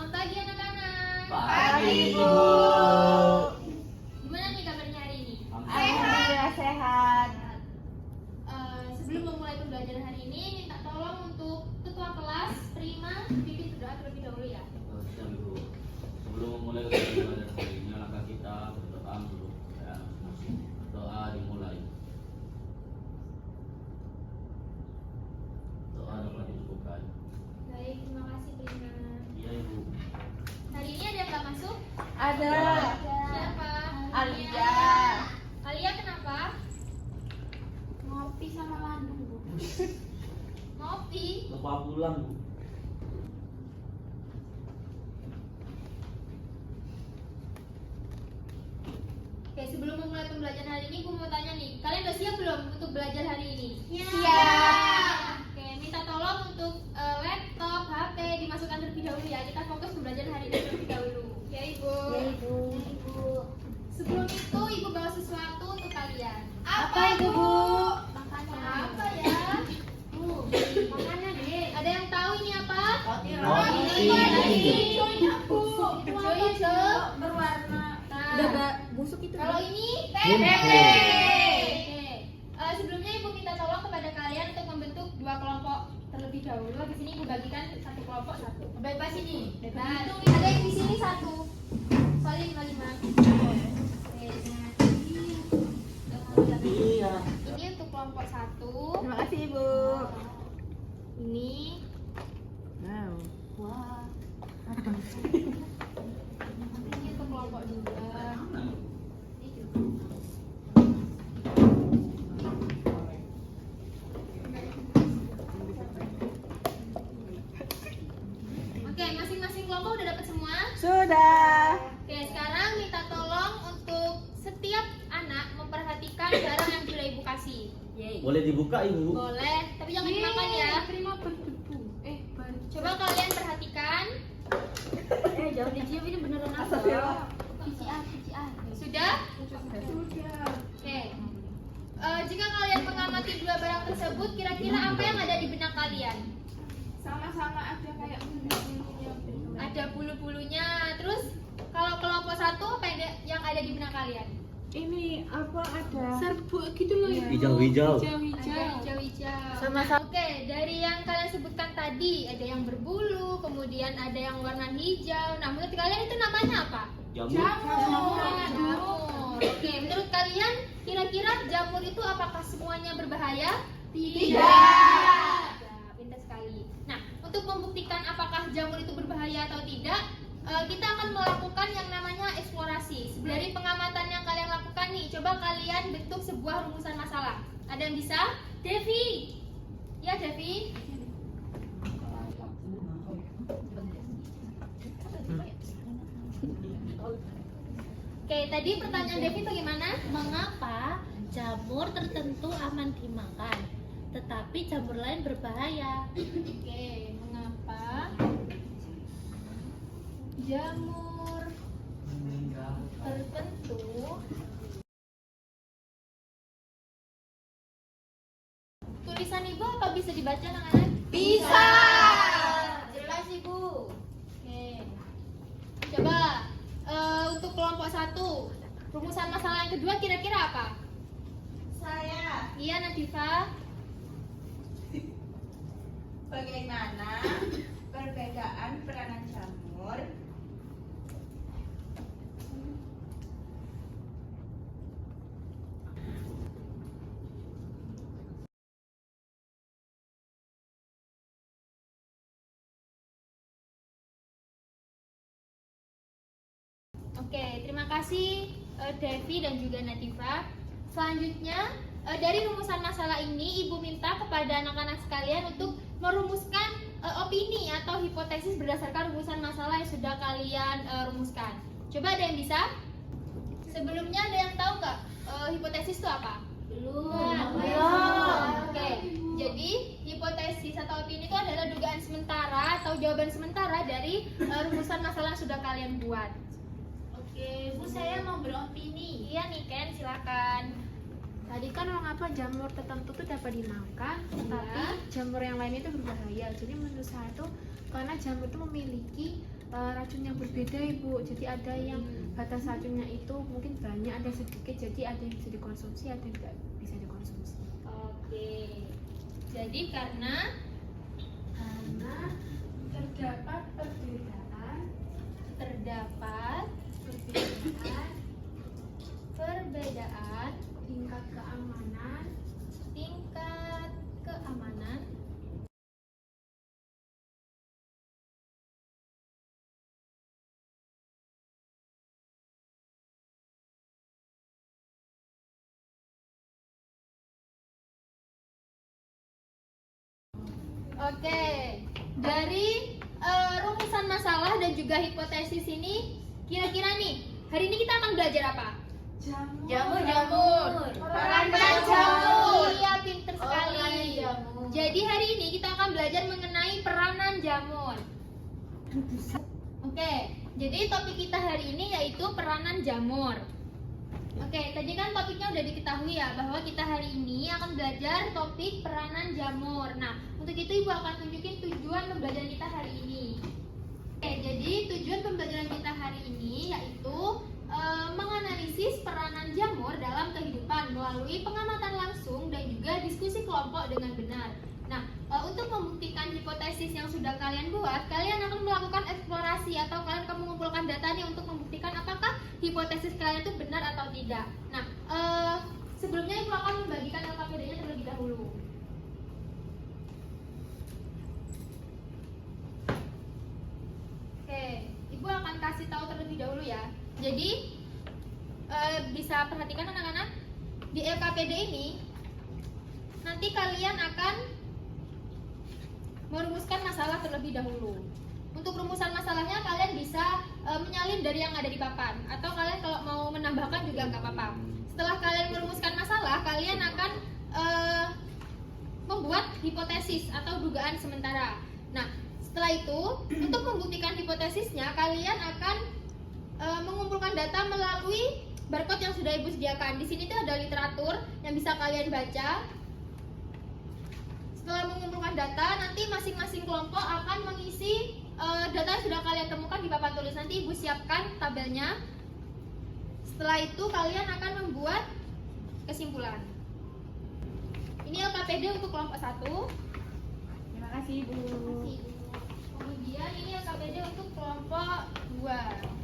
Selamat pagi anak-anak. Pagi, Ibu. Gimana nih kabarnya hari ini? Alhamdulillah sehat. Sebelum memulai pembelajaran hari ini, minta tolong untuk ketua kelas Prima pimpin berdoa terlebih dahulu ya. Siap, Ibu. Sebelum memulai pembelajaran hari ini, langkah kita berdoa dulu ya. Doa dimulai. Doa dapat dicukupkan. Baik, terima kasih Prima. Iya, Ibu. Hari ini ada yang nggak masuk? Ada. Siapa? Alia. Alia kenapa? Ngopi sama Landung, Bu. Ngopi. Bapak pulang, Bu. Oke, sebelum memulai pembelajaran hari ini, gue mau tanya nih, kalian udah siap belum untuk belajar hari ini? Siap. Oke, minta tolong untuk laptop, HP dimasukkan terlebih dahulu ya. Kita fokus pembelajaran hari ini terlebih dahulu. Ya, Ibu. Ibu. Sebelum itu, Ibu bawa sesuatu untuk kalian. Apa itu, Bu? Makanan. Apa ya? Bu, makanan deh. Ada yang tahu ini apa? Roti. Hijaunya, Bu. Hijau hijau. Berwarna. Nah, busuk itu. kalau ini Tempe. Oke. Sebelumnya Ibu minta tolong kepada kalian untuk membentuk dua kelompok terlebih dahulu. Di sini Ibu bagikan satu kelompok satu. Bebas ini. Bebas. Ada yang di sini satu. Soalnya 55. Oke, nah. Iya. Ini untuk kelompok satu. Terima kasih, Ibu. Ini. Wow. Wah. Ini untuk kelompok dua. Ini juga. Oke, masing-masing kelompok udah dapat semua? Sudah. Oke, sekarang minta tolong untuk setiap anak memperhatikan barang yang sudah Ibu kasih. Boleh dibuka, Ibu? Boleh, tapi jangan dimakan ya. Prima berdebu. Coba kalian perhatikan. Jangan dicium, ini beneran apa? PCR. Sudah? Oke. Jika kalian mengamati dua barang tersebut, kira-kira apa yang ada di benak kalian? Sama-sama ada kayak bulu-bulunya. Ada bulu-bulunya. Terus kalau kelompok satu apa yang ada di benak kalian? Ini apa ada? Serbuk gitu loh ya. Hijau-hijau. Ada Hijau-hijau. hijau-hijau. Sama-sama. Oke, dari yang kalian sebutkan tadi ada yang berbulu, kemudian ada yang warna hijau. Nah, menurut kalian itu namanya apa? Jamur. Jamur. Oke, menurut kalian kira-kira jamur itu apakah semuanya berbahaya? Tidak. Pintar sekali. Nah, untuk membuktikan apakah jamur itu berbahaya atau tidak, kita akan melakukan yang namanya eksplorasi. Dari pengamatan yang kalian lakukan nih, coba kalian bentuk sebuah rumusan masalah. Ada yang bisa? Devi. Ya, Devi. Oke, tadi pertanyaan Devi bagaimana? Mengapa jamur tertentu aman dimakan, tetapi jamur lain berbahaya? Oke, mengapa jamur tertentu tulisan Ibu apa bisa dibaca anak-anak? Bisa. Jelas Ibu. Oke. Coba untuk kelompok satu, rumusan masalah yang kedua kira-kira apa? Saya. Iya, Nadifa. Bagaimana perbedaan peranan jamur Oke, terima kasih Devi dan juga Nadifa. Selanjutnya, dari rumusan masalah ini Ibu minta kepada anak-anak sekalian untuk merumuskan opini atau hipotesis berdasarkan rumusan masalah yang sudah kalian rumuskan. Coba ada yang bisa? Sebelumnya ada yang tahu nggak hipotesis itu apa? Belum. Oke, jadi hipotesis atau opini itu adalah dugaan sementara atau jawaban sementara dari rumusan masalah yang sudah kalian buat. Oke, Bu, saya mau beropini. Iya nih Ken, silakan. Tadi kan mengapa jamur tertentu itu dapat dimakan, tetapi Iya. jamur yang lain itu berbahaya. Jadi menurut saya itu karena jamur itu memiliki racun yang berbeda Ibu. Jadi ada yang batas racunnya itu mungkin banyak, ada sedikit, jadi ada yang bisa dikonsumsi, ada yang tidak bisa dikonsumsi. Oke. Jadi karena Terdapat perbedaan perbedaan tingkat keamanan Oke, dari rumusan masalah dan juga hipotesis ini, kira-kira nih, hari ini kita akan belajar apa? Jamur. Peranan jamur. Iya, pinter sekali. peranan jamur. Jadi hari ini kita akan belajar mengenai peranan jamur. Oke, jadi topik kita hari ini yaitu peranan jamur. Oke, tadi kan topiknya udah diketahui ya, bahwa kita hari ini akan belajar topik peranan jamur. Nah, untuk itu Ibu akan tunjukin tujuan pembelajaran kita hari ini. Oke, jadi tujuan pembelajaran kita hari ini yaitu menganalisis peranan jamur dalam kehidupan melalui pengamatan langsung dan juga diskusi kelompok dengan benar. Nah, untuk membuktikan hipotesis yang sudah kalian buat, kalian akan melakukan eksplorasi atau kalian akan mengumpulkan data nih untuk membuktikan apakah hipotesis kalian itu benar atau tidak. Nah, sebelumnya Ibu akan membagikan LKPD-nya terlebih dahulu. Oke, Ibu akan kasih tahu terlebih dahulu ya. Jadi, bisa perhatikan anak-anak, di LKPD ini nanti kalian akan merumuskan masalah terlebih dahulu. Untuk rumusan masalahnya kalian bisa menyalin dari yang ada di papan, atau kalian kalau mau menambahkan juga nggak apa-apa. Setelah kalian merumuskan masalah, kalian akan membuat hipotesis atau dugaan sementara. Nah, setelah itu untuk membuktikan hipotesisnya, kalian akan mengumpulkan data melalui barcode yang sudah Ibu sediakan. Di sini tuh ada literatur yang bisa kalian baca. Setelah mengumpulkan data, nanti masing-masing kelompok akan mengisi data yang sudah kalian temukan di papan tulis. Nanti Ibu siapkan tabelnya. Setelah itu kalian akan membuat kesimpulan. Ini LKPD untuk kelompok 1. Terima kasih Ibu. Kemudian ini LKPD untuk kelompok 2.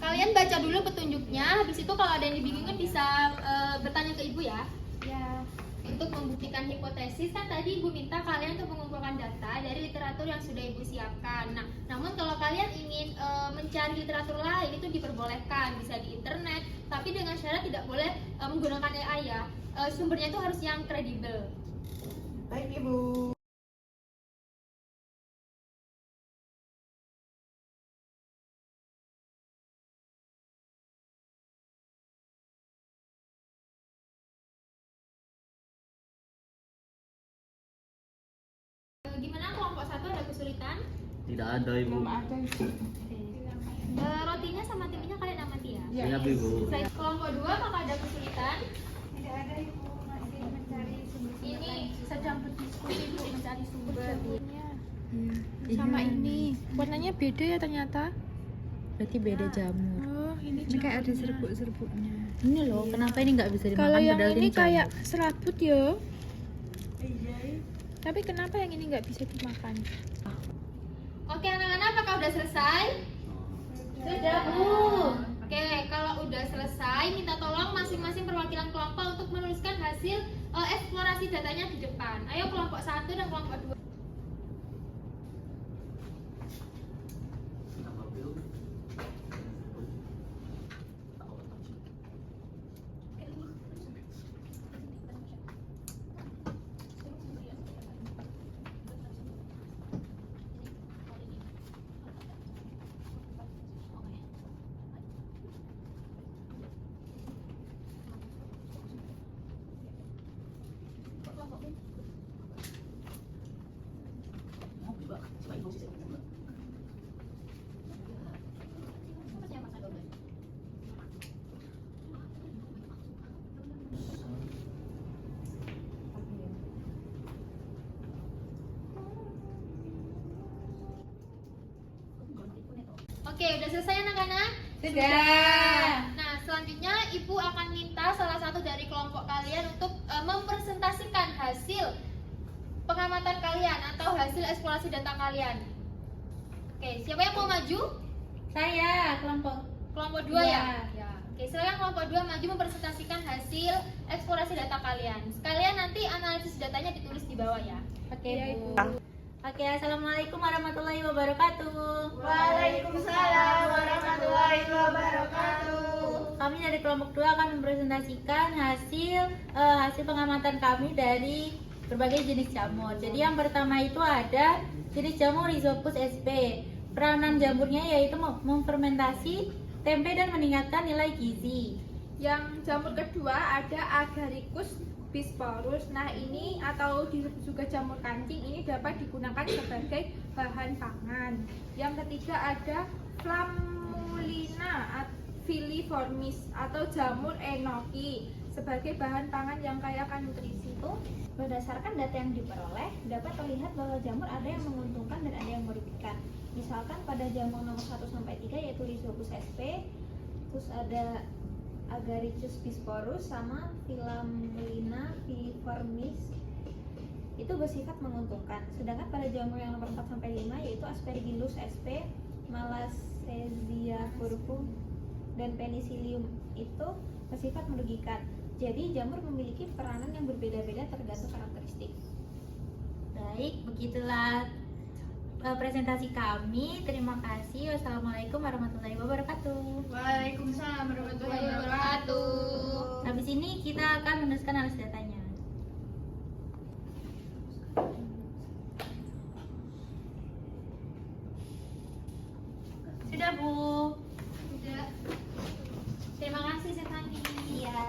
Kalian baca dulu petunjuknya, habis itu kalau ada yang dibingungin bisa bertanya ke Ibu ya. Ya. Untuk membuktikan hipotesis kan tadi Ibu minta kalian untuk mengumpulkan data dari literatur yang sudah Ibu siapkan. Nah, namun kalau kalian ingin mencari literatur lain itu diperbolehkan, bisa di internet, tapi dengan syarat tidak boleh menggunakan AI ya. Sumbernya itu harus yang kredibel. Baik Ibu. Gimana kelompok 1 ada kesulitan? Tidak ada Ibu. Belum ada Ibu. Rotinya sama timnya kalian amati ya. Ya. Siap Ibu. Saya kelompok 2 maka ada kesulitan. Tidak ada Ibu, masih mencari sumber. Ini sedang berdiskusi Bu mencari sumber. Sama ini. Warnanya beda ya ternyata. Berarti beda jamur. Oh, ini Kayak ada serbuk-serbuknya. Ini loh, kenapa ini nggak bisa dimakan? Kalau yang padahal ini jamur? kayak serabut ya. Iya. Tapi kenapa yang ini nggak bisa dimakan? Oke anak-anak, apakah udah selesai? Sudah Bu. Oke, kalau udah selesai, minta tolong masing-masing perwakilan kelompok untuk menuliskan hasil eksplorasi datanya di depan. Ayo kelompok 1 dan kelompok 2. Oke, udah selesai anak-anak? Sudah. Nah, selanjutnya Ibu akan minta salah satu dari kelompok kalian untuk mempresentasikan hasil pengamatan kalian atau hasil eksplorasi data kalian. Oke, siapa yang mau maju? Saya kelompok Kelompok 2 Dua. ya? Oke, silakan kelompok 2 maju mempresentasikan hasil eksplorasi data kalian. Sekalian nanti analisis datanya ditulis di bawah ya. Oke, Iya, Bu. Ibu. Oke, assalamualaikum warahmatullahi wabarakatuh. Waalaikumsalam warahmatullahi wabarakatuh. Kami dari kelompok 2 akan mempresentasikan hasil pengamatan kami dari berbagai jenis jamur. Jadi yang pertama itu ada jenis jamur Rhizopus sp. Peranan jamurnya yaitu memfermentasi tempe dan meningkatkan nilai gizi. Yang jamur kedua ada Agaricus bisporus. Nah, ini atau disebut juga jamur kancing, ini dapat digunakan sebagai bahan pangan. Yang ketiga ada Flammulina filiformis atau jamur enoki sebagai bahan pangan yang kaya akan nutrisi. Berdasarkan data yang diperoleh, dapat terlihat bahwa jamur ada yang menguntungkan dan ada yang merugikan. Misalkan pada jamur nomor 1 sampai 3 yaitu Rhizopus sp, terus ada Agaricus bisporus sama Flammulina filiformis itu bersifat menguntungkan. Sedangkan pada jamur yang nomor 4 sampai 5 yaitu Aspergillus sp, Malassezia furfur dan Penicillium itu bersifat merugikan. Jadi jamur memiliki peranan yang berbeda-beda tergantung karakteristik. Baik, begitulah presentasi kami. Terima kasih. Wassalamualaikum warahmatullahi wabarakatuh. Waalaikumsalam warahmatullahi Wabarakatuh. Habis ini kita akan menuliskan analisis datanya. Sudah, Bu. Sudah. Terima kasih Setani. Iya.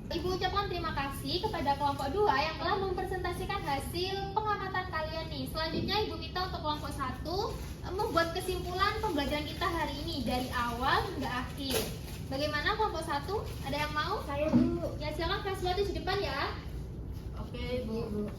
Ibu ucapkan terima kasih kepada kelompok 2 yang telah mempresentasikan hasil pengamatan kalian nih. Selanjutnya Ibu minta untuk kelompok 1 membuat kesimpulan pembelajaran kita hari ini dari awal hingga akhir. Bagaimana kelompok 1? Ada yang mau? Saya Bu. Ya silakan kelas 2 di depan ya. Oke, Bu.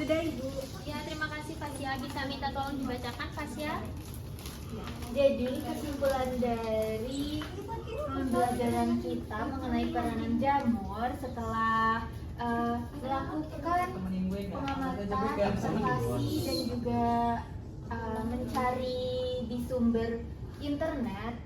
Sudah Ibu. Ya terima kasih Fasya. Bisa minta tolong dibacakan Fasya? Jadi kesimpulan dari pembelajaran kita mengenai peranan jamur setelah melakukan pengamatan, observasi dan juga mencari di sumber internet,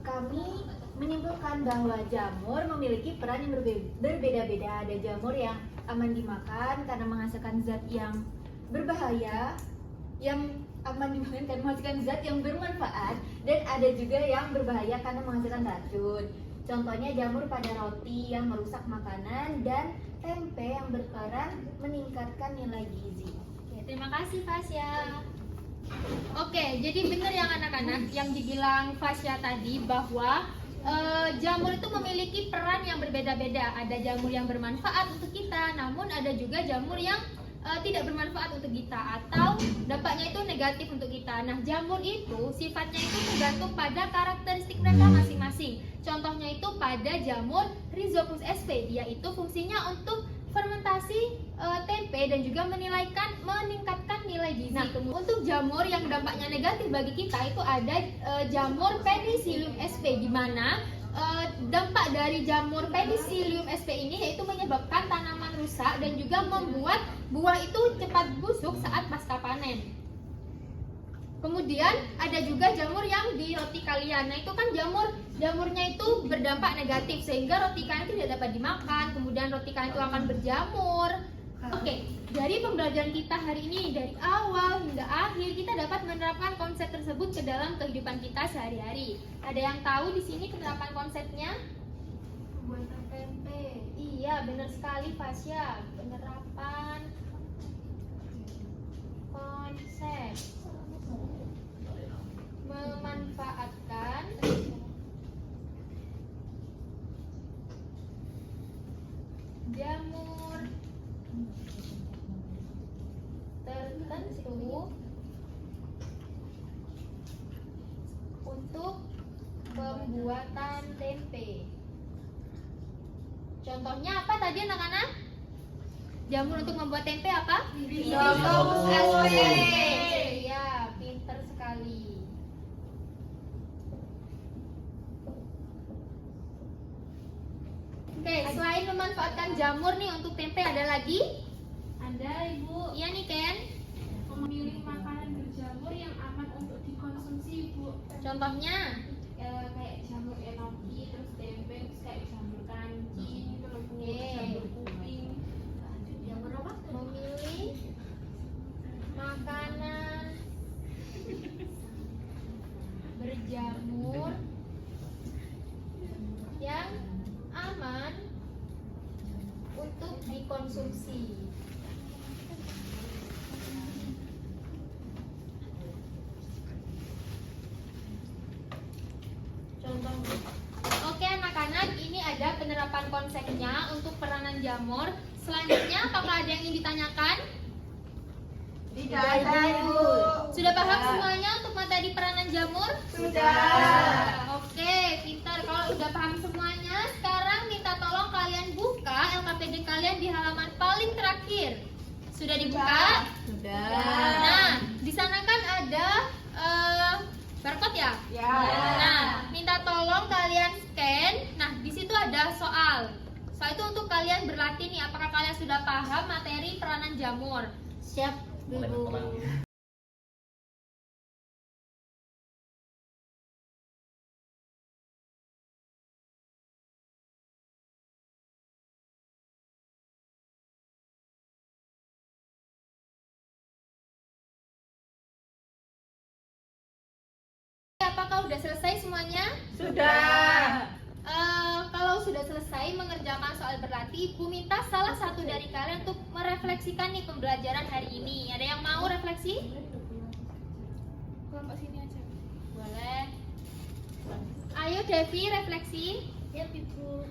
kami menyimpulkan bahwa jamur memiliki peran yang berbeda-beda. Ada jamur yang aman dimakan karena menghasilkan zat yang berbahaya, yang aman dimakan karena menghasilkan zat yang bermanfaat, dan ada juga yang berbahaya karena menghasilkan racun. Contohnya jamur pada roti yang merusak makanan dan tempe yang berperan meningkatkan nilai gizi. Oke, terima kasih Fasya. Oke, jadi benar yang anak-anak yang dibilang Fasya tadi bahwa jamur itu memiliki peran yang berbeda-beda. Ada jamur yang bermanfaat untuk kita, namun ada juga jamur yang tidak bermanfaat untuk kita atau dampaknya itu negatif untuk kita. Nah, jamur itu sifatnya itu tergantung pada karakteristik mereka masing-masing. Contohnya itu pada jamur Rhizopus sp, yaitu fungsinya untuk fermentasi tempe dan juga meningkatkan nilai gizi. Nah, untuk jamur yang dampaknya negatif bagi kita itu ada jamur Penicillium sp, di mana dampak dari jamur Penicillium sp ini yaitu menyebabkan tanaman rusak dan juga membuat buah itu cepat busuk saat pasca panen. Kemudian ada juga jamur yang di roti kalian. Nah, itu kan jamurnya itu berdampak negatif sehingga roti kalian tidak dapat dimakan. Kemudian roti kalian itu akan berjamur. Oke, dari pembelajaran kita hari ini dari awal hingga akhir kita dapat menerapkan konsep tersebut ke dalam kehidupan kita sehari-hari. Ada yang tahu di sini penerapan konsepnya? Pembuatan tempe. Iya. Iya, benar sekali Fasya. Penerapan konsep memanfaatkan jamur tertentu untuk pembuatan tempe. Contohnya apa tadi anak-anak? Jamur untuk membuat tempe apa? Rhizopus SP. SP. Ya, pinter sekali. Oke, selain memanfaatkan jamur nih untuk tempe ada lagi? Ada Ibu, Iya nih Ken. memilih makanan berjamur yang aman untuk dikonsumsi Bu. Contohnya? Kayak jamur enoki, terus tempe, terus kayak jamur kancing, terus Oke. jamur kuping. Jamur apa? Memilih makanan berjamur yang aman untuk dikonsumsi. Contohnya. Oke anak-anak, ini ada penerapan konsepnya untuk peranan jamur. Selanjutnya, apakah ada yang ingin ditanyakan? Tidak ada Ibu. Sudah paham semuanya untuk materi peranan jamur? Sudah. Oke, pintar. Kalau udah paham semuanya, sekarang minta tolong kalian buka LKPD kalian di halaman paling terakhir. Sudah dibuka? Sudah. Nah, di sana kan ada barcode ya? Ya. Nah, minta tolong kalian scan. Nah, di situ ada soal. Soal itu untuk kalian berlatih nih, apakah kalian sudah paham materi peranan jamur? Siap, Mulai Bu. berkembang. Apakah sudah selesai semuanya? Sudah. Kalau sudah selesai mengerjakan soal berlatih, Ibu minta salah satu dari kalian untuk merefleksikan nih pembelajaran hari ini. Ada yang mau refleksi? Kelompok sini aja. Boleh. Ayo Devi refleksi. Ya, Ibu.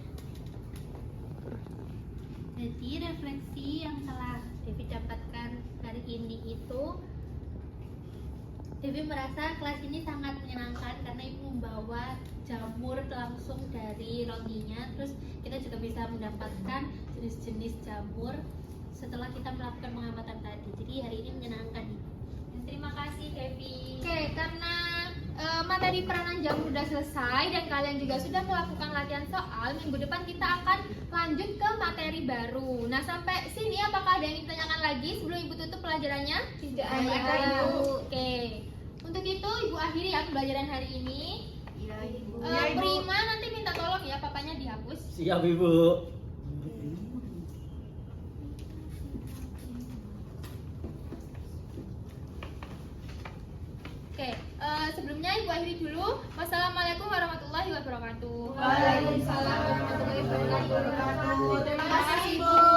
Jadi refleksi yang telah Devi dapatkan hari ini itu, Devi merasa kelas ini sangat menyenangkan karena Ibu membawa jamur langsung dari ronginya. Terus kita juga bisa mendapatkan jenis-jenis jamur setelah kita melakukan pengamatan tadi. Jadi hari ini menyenangkan, Ibu. Terima kasih Devi. Oke, karena materi peranan jamur sudah selesai dan kalian juga sudah melakukan latihan soal, minggu depan kita akan lanjut ke materi baru. Nah, sampai sini apakah ada yang ditanyakan lagi sebelum Ibu tutup pelajarannya? Tidak Ada, ada Ibu. Oke. Untuk itu Ibu akhiri ya pembelajaran hari ini. Iya, Ibu. Iya, Ibu. Prima nanti minta tolong ya papanya dihapus. Siap Ibu. Oke, sebelumnya Ibu akhiri dulu. Wassalamualaikum warahmatullahi wabarakatuh. Waalaikumsalam warahmatullahi wabarakatuh. Terima kasih Ibu.